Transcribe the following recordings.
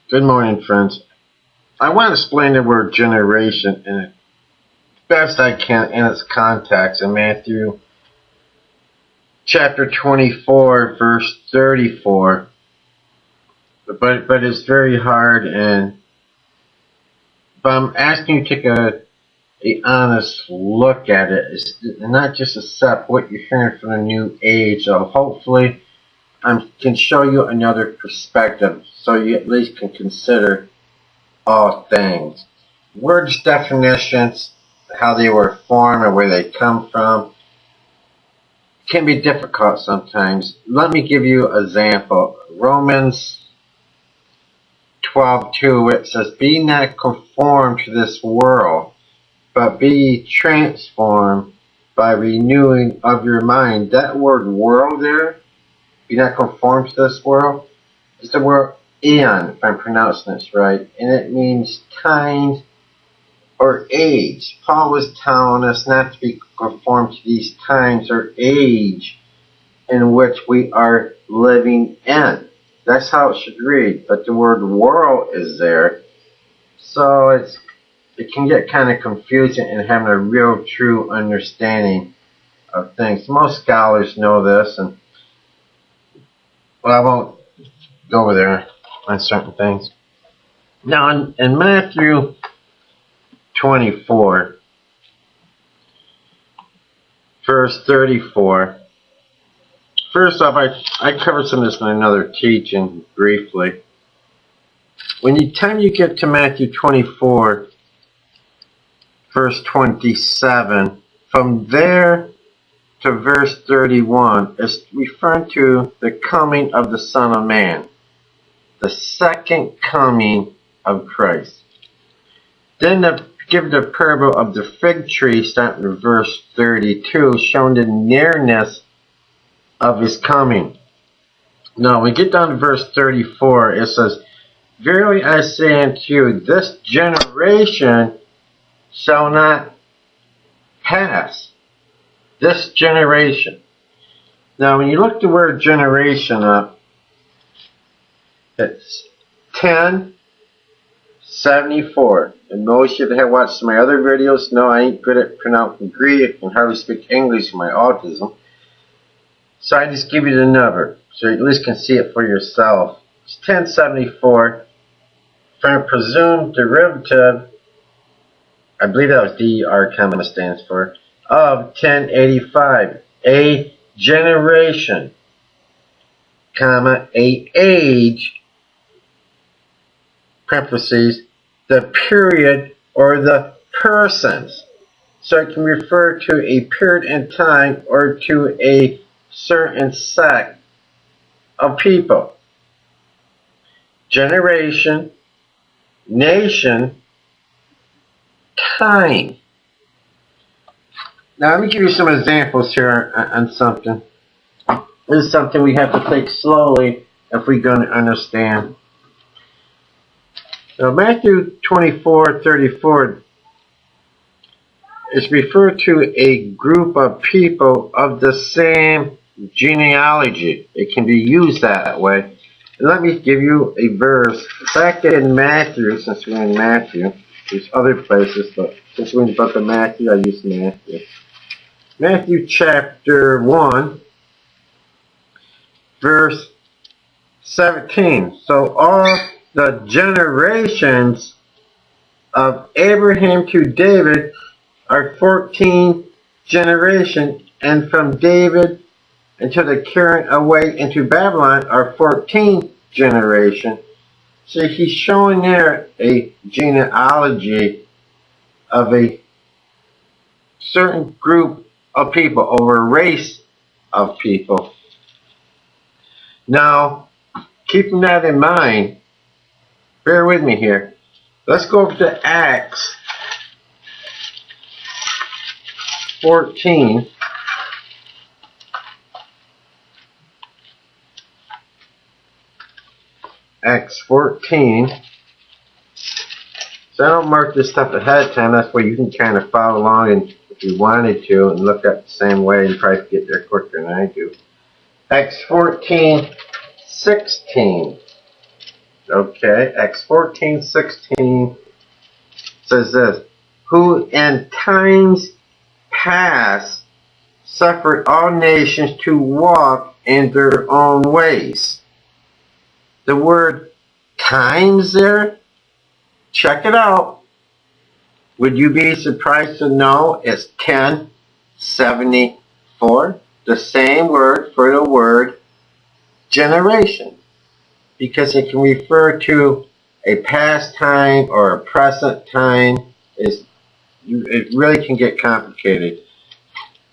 Good morning, friends. I want to explain the word generation in the best I can in its context in Matthew chapter 24, verse 34. But it's very hard, but I'm asking you to take a honest look at it. It's not just accept what you're hearing from the new age. So hopefully I can show you another perspective so you at least can consider all things. Words, definitions, how they were formed and where they come from can be difficult sometimes. Let me give you an example. Romans 12:2, it says, "Be not conformed to this world, but be transformed by renewing of your mind." That word world there, be not conformed to this world, is the word eon, if I'm pronouncing this right, and it means time or age. Paul was telling us not to be conformed to these times or age in which we are living in. That's how it should read, but the word world is there, so it can get kind of confusing in having a real true understanding of things. Most scholars know this, and well, I won't go over there on certain things. Now, in Matthew 24, verse 34, first off, I covered some of this in another teaching briefly. Time you get to Matthew 24, verse 27, from there to verse 31, is referring to the coming of the Son of Man, the second coming of Christ. Then give the parable of the fig tree, starting in verse 32, showing the nearness of his coming. Now, we get down to verse 34, it says, "Verily I say unto you, this generation shall not pass." This generation. Now, when you look the word generation up, it's 1074. And most of you that have watched my other videos know I ain't good at pronouncing Greek and hardly speak English for my autism. So I just give you the number, so you at least can see it for yourself. It's 1074. From a presumed derivative, I believe that was DER, comma stands for, of 1085. A generation, comma, a age, parentheses, the period or the persons. So it can refer to a period in time or to a certain sect of people. Generation, nation, time. Now let me give you some examples here on something. This is something we have to take slowly if we're going to understand. Now, Matthew 24:34 is referred to a group of people of the same genealogy. It can be used that way. And let me give you a verse. Back in Matthew, since we're in Matthew, there's other places, but since we're in the book of Matthew, I use Matthew. Matthew chapter 1, verse 17. "So all the generations of Abraham to David are 14 generations, and from David until the carrying away into Babylon are 14 generations." So he's showing there a genealogy of a certain group of people, over a race of people. Now, keeping that in mind, bear with me here. Let's go over to Acts 14. Acts 14. So I don't mark this stuff ahead of time. That's where you can kind of follow along, and if you wanted to, and look up the same way, you probably get there quicker than I do. Acts 14:16. Okay, Acts 14:16 says this, who in times past suffered all nations to walk in their own ways. The word times there, check it out. Would you be surprised to know it's 1074? The same word for the word generation. Because it can refer to a past time or a present time. It really can get complicated.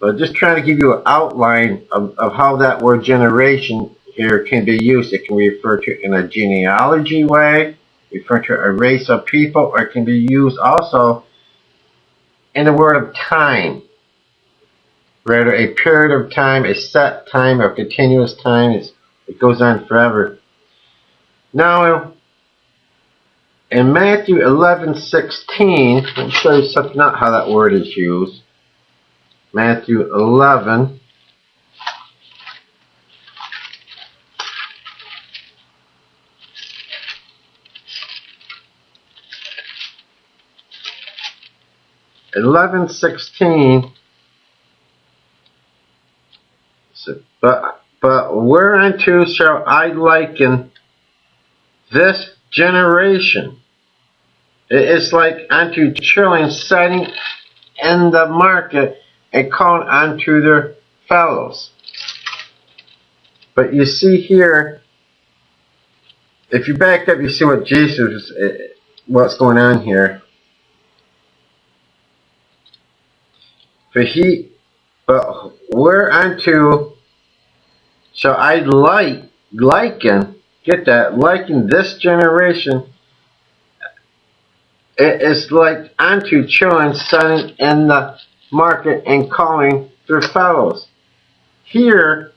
But just trying to give you an outline of how that word generation here can be used. It can refer to in a genealogy way, refer to a race of people, or it can be used also in the word of time. Rather, a period of time, a set time, or continuous time. It goes on forever. Now, in Matthew 11:16, let me show you something out how that word is used. Matthew 11. In 11:16, but whereunto shall I liken this generation? It is like unto children sitting in the market and calling unto their fellows. But you see here, if you back up, you see what Jesus, what's going on here. But whereunto shall I liken, get that, liken this generation, it is like unto children sitting in the market and calling their fellows. Here,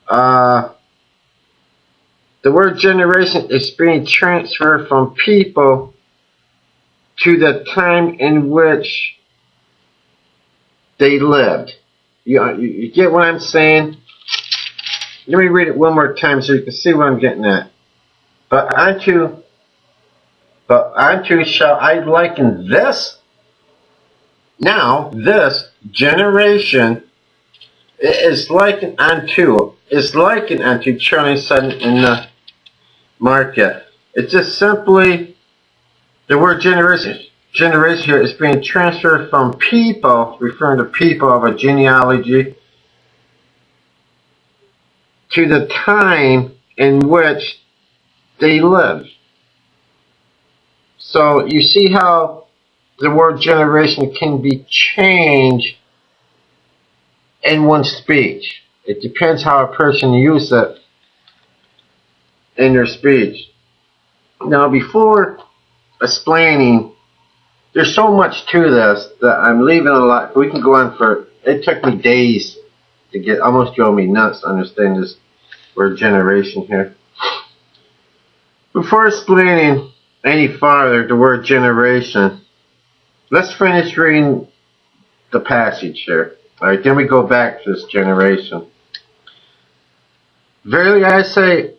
the word generation is being transferred from people to the time in which they lived. You get what I'm saying? Let me read it one more time so you can see what I'm getting at. But unto shall I liken this? Now, this generation is likened unto children sitting in the market. It's just simply the word generation. Generation here is being transferred from people, referring to people of a genealogy, to the time in which they lived. So you see how the word generation can be changed in one speech. It depends how a person uses it in their speech. Now, before explaining, there's so much to this that I'm leaving a lot. We can go on for, it took me days to get, almost drove me nuts to understand this word generation here. Before explaining any farther the word generation, let's finish reading the passage here. Alright, then we go back to this generation. Verily I say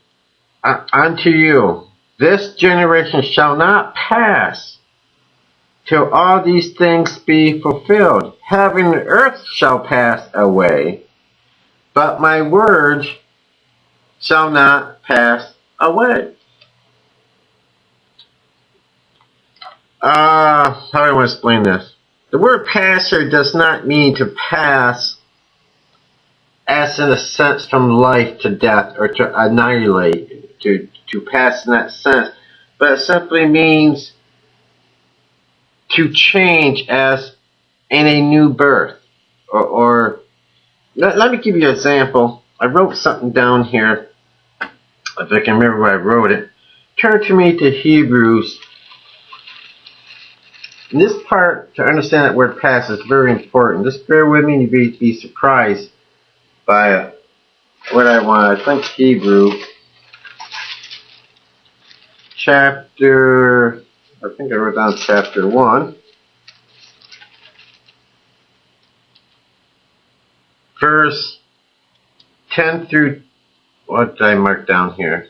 unto you, this generation shall not pass till all these things be fulfilled. Heaven and earth shall pass away, but my words shall not pass away. How do I want to explain this? The word pass here does not mean to pass as in a sense from life to death or to annihilate, to pass in that sense, but it simply means to change as in a new birth. Or let me give you an example. I wrote something down here, if I can remember where I wrote it. Turn to me to Hebrews. And this part, to understand that word pass, is very important. Just bear with me and you'll be surprised by what I want. I think Hebrew chapter, I think I wrote down chapter 1. Verse 10 through, what did I mark down here?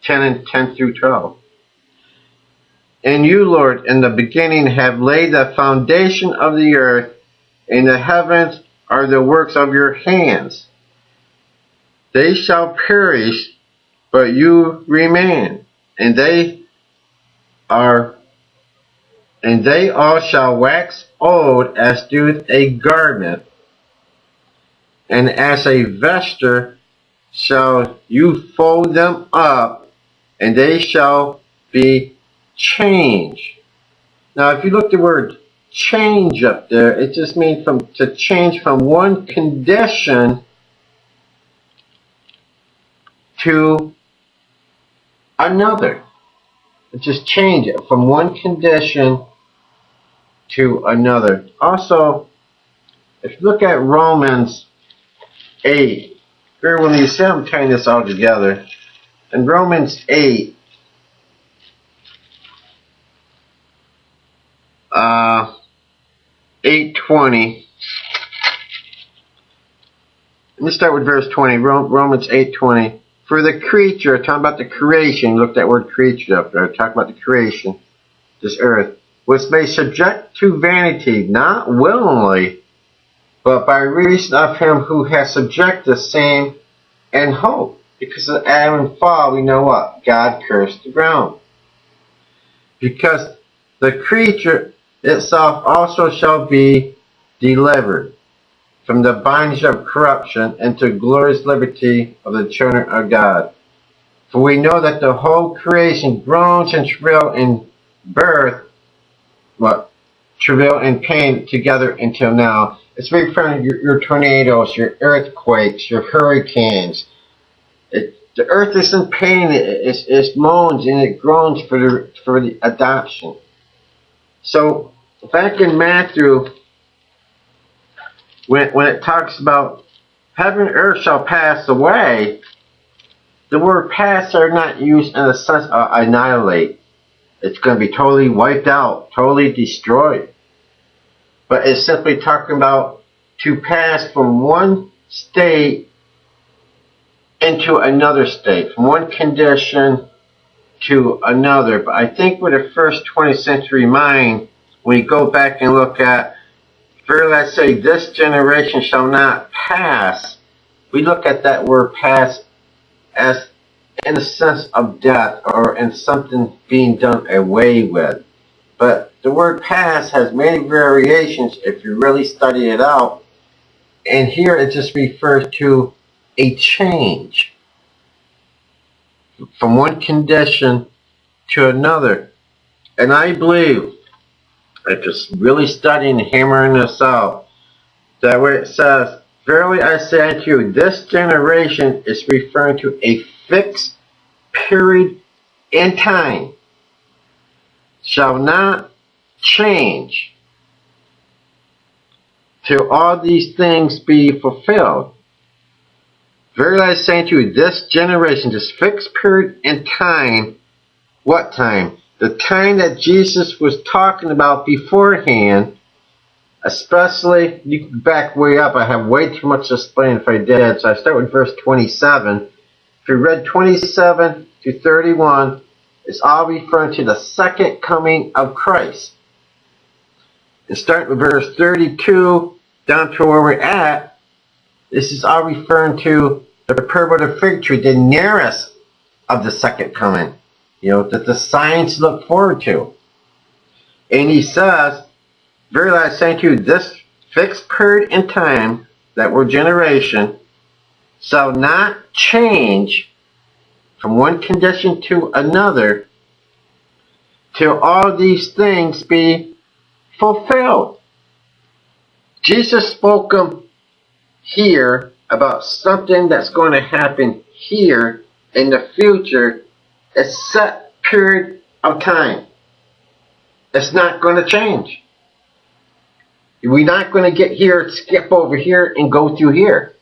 10 and 10 through 12. And you, Lord, in the beginning have laid the foundation of the earth, and the heavens are the works of your hands. They shall perish, but you remain, and they all shall wax old as doeth a garment, and as a vesture shall you fold them up, and they shall be changed. Now, if you look the word change up there, it just means to change from one condition to another. It just change it from one condition to another. Also, if you look at Romans 8, bear with me, you see I'm tying this all together. In Romans 8, 8:20. Let me start with verse 20. Romans 8:20. For the creature, talking about the creation, look that word creature up there, talk about the creation, this earth, was made subject to vanity, not willingly, but by reason of him who has subjected the same in hope. Because of Adam and fall, we know what? God cursed the ground. Because the creature itself also shall be delivered from the bondage of corruption into glorious liberty of the children of God. For we know that the whole creation groans and travail in birth, travail and pain together until now. It's referring to your tornadoes, your earthquakes, your hurricanes. The earth is in pain. It moans and it groans for the adoption. So back in Matthew, when it talks about heaven and earth shall pass away, the word pass are not used in the sense of annihilate. It's going to be totally wiped out, totally destroyed. But it's simply talking about to pass from one state into another state, from one condition to another. But I think with the first 20th century mind, when you go back and look at, verily I say, this generation shall not pass, we look at that word pass as in a sense of death or in something being done away with. But the word pass has many variations if you really study it out. And here it just refers to a change from one condition to another. And I believe, after really studying and hammering this out, that where it says, verily I say unto you, this generation is referring to a fixed period in time, shall not change till all these things be fulfilled. Verily I say unto you, this generation, this fixed period in time, what time? The time that Jesus was talking about beforehand, especially, you can back way up, I have way too much to explain if I did, so I start with verse 27. If you read 27 to 31, it's all referring to the second coming of Christ. And starting with verse 32 down to where we're at, this is all referring to the parable of the fig tree, the nearest of the second coming. You know, that the signs look forward to. And he says, verily I say to you, this fixed period in time, that word generation, shall not change from one condition to another till all these things be fulfilled. Jesus spoke here about something that's going to happen here in the future, a set period of time. It's not going to change. We're not going to get here, skip over here, and go through here.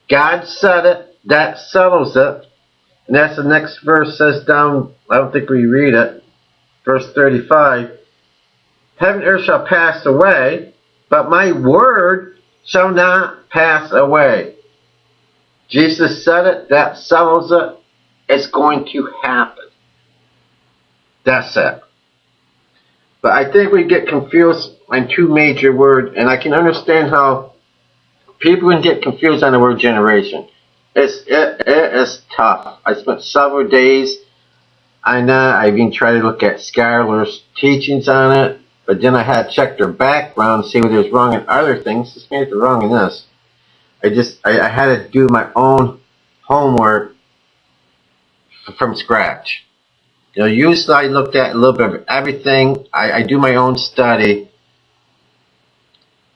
God said it, that settles it. And that's the next verse says down, I don't think we read it, verse 35. Heaven and earth shall pass away, but my word shall not pass away. Jesus said it, that settles it, it's going to happen. That's it. But I think we get confused on two major words, and I can understand how people can get confused on the word generation. It is tough. I spent several days on that. I even tried to look at scholars' teachings on it, but then I had to check their background, see what was wrong in other things. Just made it wrong in this. I had to do my own homework from scratch. You know, usually I looked at a little bit of everything. I do my own study,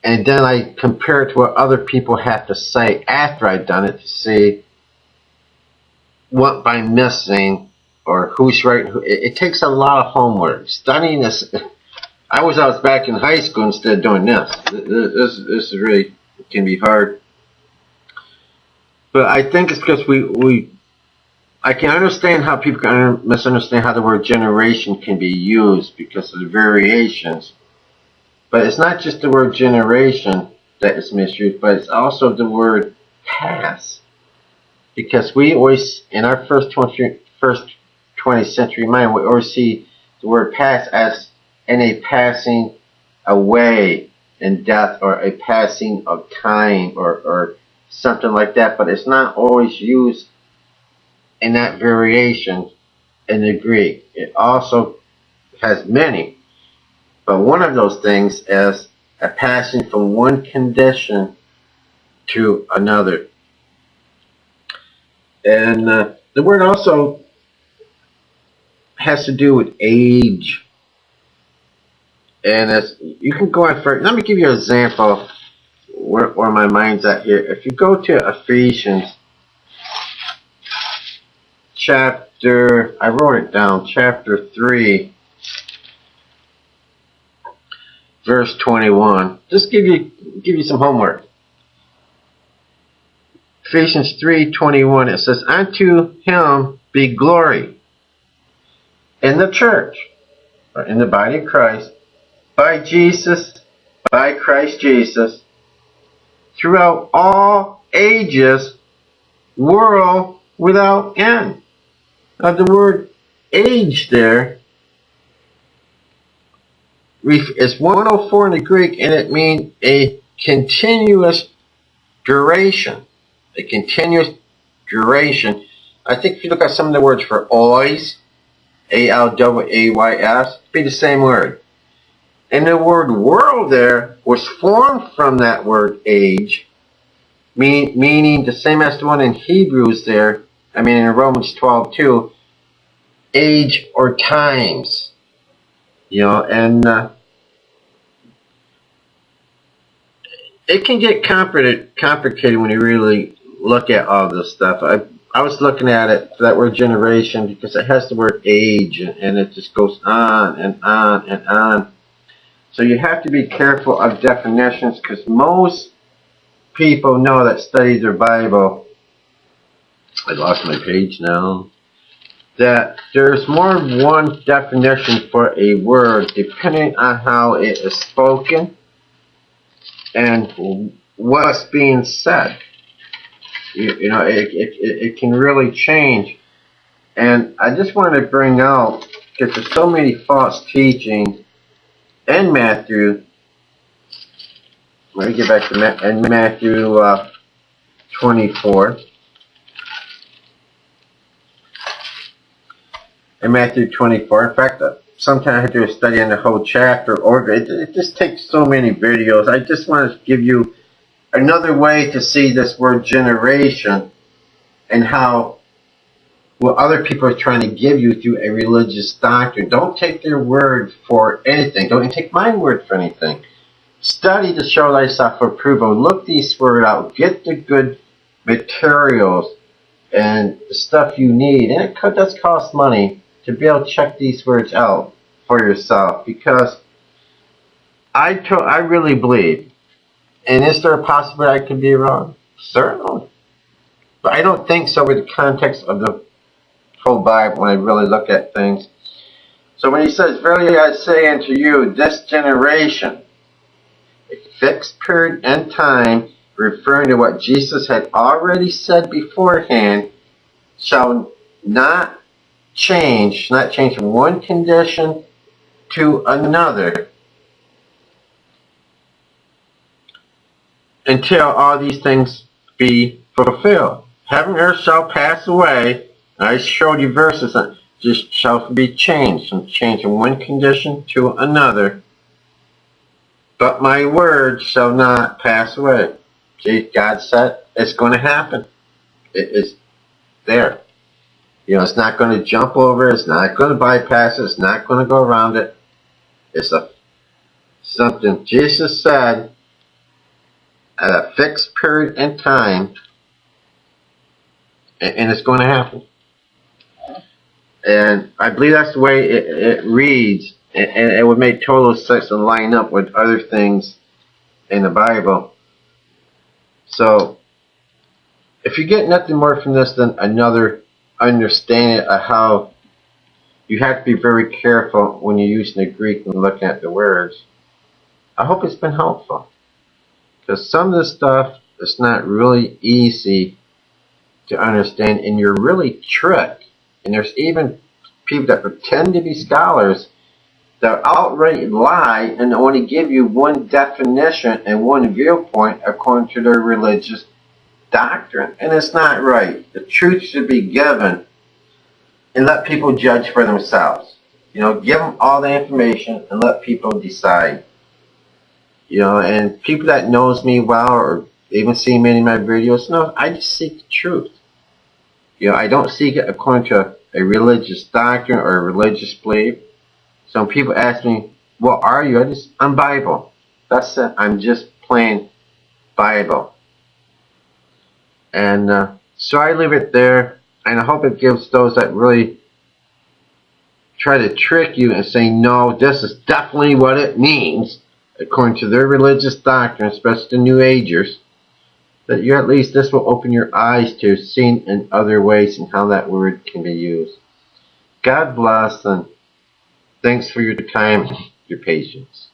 and then I compare it to what other people have to say after I've done it to see what I'm missing or who's right. It takes a lot of homework. Studying this, I was back in high school instead of doing this. This is really, it can be hard. But I think it's because I can understand how people can misunderstand how the word generation can be used because of the variations. But it's not just the word generation that is misused, but it's also the word pass. Because we always, in our first 20th century mind, we always see the word pass as in a passing away in death or a passing of time or something like that. But it's not always used in that variation in the Greek. It also has many, but one of those things is a passing from one condition to another. And the word also has to do with age. And as you can go on for, let me give you an example where my mind's at here. If you go to Ephesians chapter, I wrote it down, chapter 3, verse 21. Just give you some homework. Ephesians 3:21. It says, "Unto him be glory in the church," or in the body of Christ, by Christ Jesus, throughout all ages, world without end. Now the word age there is 104 in the Greek, and it means a continuous duration. A continuous duration. I think if you look at some of the words for always, ALWAYS, it'd be the same word. And the word world there was formed from that word age, meaning the same as the one in Hebrews there, I mean in Romans 12:2, age or times. You know, and it can get complicated when you really look at all this stuff. I was looking at it, that word generation, because it has the word age, and it just goes on and on and on. So you have to be careful of definitions, because most people know that study their Bible. I lost my page now. That there's more than one definition for a word depending on how it is spoken and what's being said. You know, it can really change. And I just wanted to bring out, because there's so many false teaching in Matthew. Let me get back to Matthew 24. In Matthew 24, in fact, sometimes I have to do a study on the whole chapter, or it just takes so many videos. I just want to give you another way to see this word generation and how what other people are trying to give you through a religious doctrine. Don't take their word for anything. Don't even take my word for anything. Study to show thyself approved. Look these words out. Get the good materials and the stuff you need. And it does cost money to be able to check these words out for yourself, because I really believe, and is there a possibility I could be wrong? Certainly. But I don't think so with the context of the whole Bible when I really look at things. So when he says, "Verily I say unto you, this generation," a fixed period in time, referring to what Jesus had already said beforehand, shall not change from one condition to another until all these things be fulfilled. Heaven and earth shall pass away. I showed you verses on just shall be changed from one condition to another. But my word shall not pass away. See, God said it's going to happen. It is there. You know, it's not going to jump over. It's not going to bypass it. It's not going to go around it. It's something Jesus said at a fixed period in time, and it's going to happen. And I believe that's the way it reads, and it would make total sense and line up with other things in the Bible. So, if you get nothing more from this than another understanding of how you have to be very careful when you're using the Greek and looking at the words, I hope it's been helpful. Because some of this stuff is not really easy to understand, and you're really tricked. And there's even people that pretend to be scholars that outright lie and only give you one definition and one viewpoint according to their religious doctrine. And it's not right. The truth should be given and let people judge for themselves. You know, give them all the information and let people decide. You know, and people that knows me well or even see many of my videos know I just seek the truth. You know, I don't seek it according to a religious doctrine or a religious belief. Some people ask me, what are you? I'm Bible. That's it. I'm just plain Bible. And so I leave it there, and I hope it gives those that really try to trick you and say, no, this is definitely what it means, according to their religious doctrine, especially the New Agers, that you at least this will open your eyes to seeing in other ways and how that word can be used. God bless, and thanks for your time and your patience.